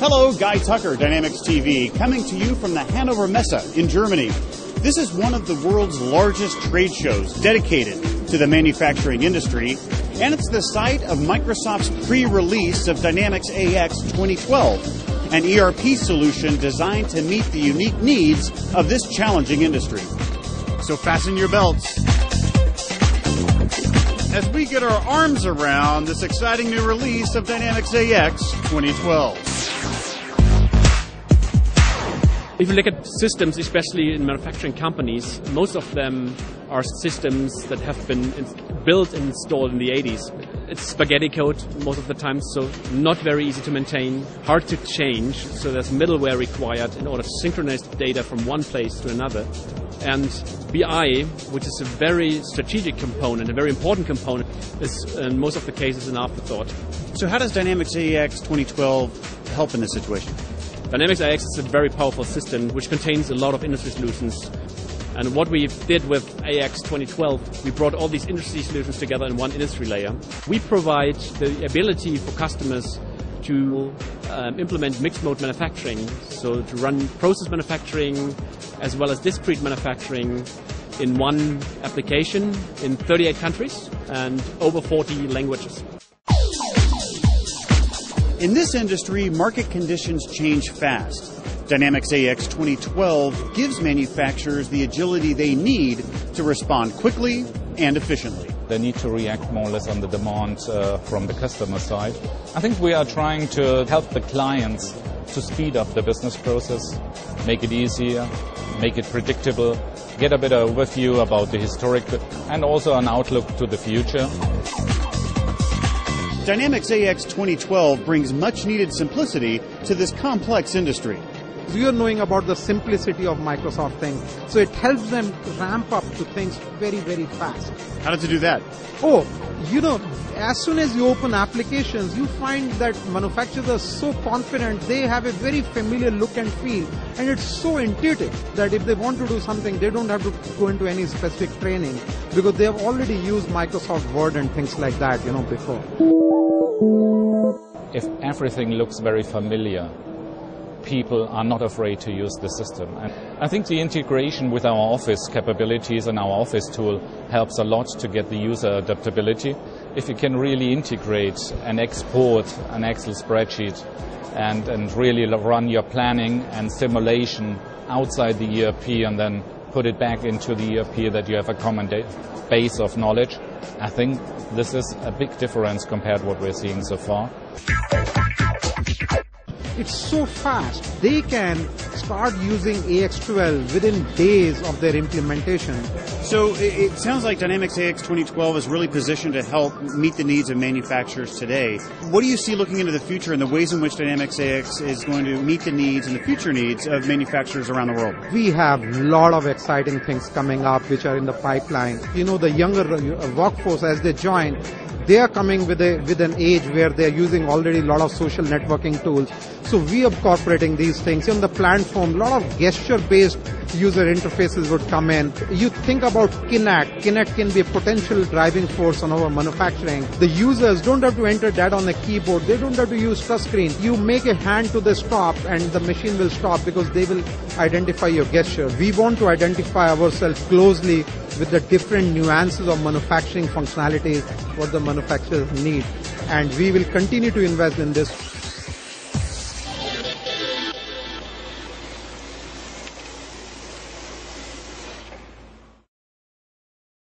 Hello, Guy Tucker, Dynamics TV, coming to you from the Hannover Messe in Germany. This is one of the world's largest trade shows dedicated to the manufacturing industry, and it's the site of Microsoft's pre-release of Dynamics AX 2012, an ERP solution designed to meet the unique needs of this challenging industry. So fasten your belts as we get our arms around this exciting new release of Dynamics AX 2012. If you look at systems, especially in manufacturing companies, most of them are systems that have been built and installed in the 80s. It's spaghetti code most of the time, so not very easy to maintain, hard to change, so there's middleware required in order to synchronize data from one place to another. And BI, which is a very strategic component, a very important component, is in most of the cases an afterthought. So how does Dynamics AX 2012 help in this situation? Dynamics AX is a very powerful system which contains a lot of industry solutions. And what we did with AX 2012, we brought all these industry solutions together in one industry layer. We provide the ability for customers to implement mixed mode manufacturing, so to run process manufacturing as well as discrete manufacturing in one application in 38 countries and over 40 languages. In this industry, market conditions change fast. Dynamics AX 2012 gives manufacturers the agility they need to respond quickly and efficiently. They need to react more or less on the demand from the customer side. I think we are trying to help the clients to speed up the business process, make it easier, make it predictable, get a better overview about the historic and also an outlook to the future. Dynamics AX 2012 brings much-needed simplicity to this complex industry. We are knowing about the simplicity of Microsoft things, so it helps them ramp up to things very, very fast. How does it do that? Oh, as soon as you open applications, you find that manufacturers are so confident, they have a very familiar look and feel, and it's so intuitive that if they want to do something, they don't have to go into any specific training because they have already used Microsoft Word and things like that, before. If everything looks very familiar, people are not afraid to use the system. And I think the integration with our Office capabilities and our Office tool helps a lot to get the user adaptability. If you can really integrate and export an Excel spreadsheet and really run your planning and simulation outside the ERP and then put it back into the ERP that you have a common base of knowledge, I think this is a big difference compared to what we're seeing so far. It's so fast. They can start using AX12 within days of their implementation. So it sounds like Dynamics AX 2012 is really positioned to help meet the needs of manufacturers today. What do you see looking into the future and the ways in which Dynamics AX is going to meet the needs and the future needs of manufacturers around the world? We have a lot of exciting things coming up which are in the pipeline. The younger workforce, as they join, they are coming with an age where they are using already a lot of social networking tools. So we are incorporating these things. On the platform, a lot of gesture-based user interfaces would come in. You think about Kinect. Kinect can be a potential driving force on our manufacturing. The users don't have to enter that on the keyboard. They don't have to use touchscreen. You make a hand to the stop and the machine will stop because they will identify your gesture. We want to identify ourselves closely with the different nuances of manufacturing functionalities, what the manufacturers need. And we will continue to invest in this.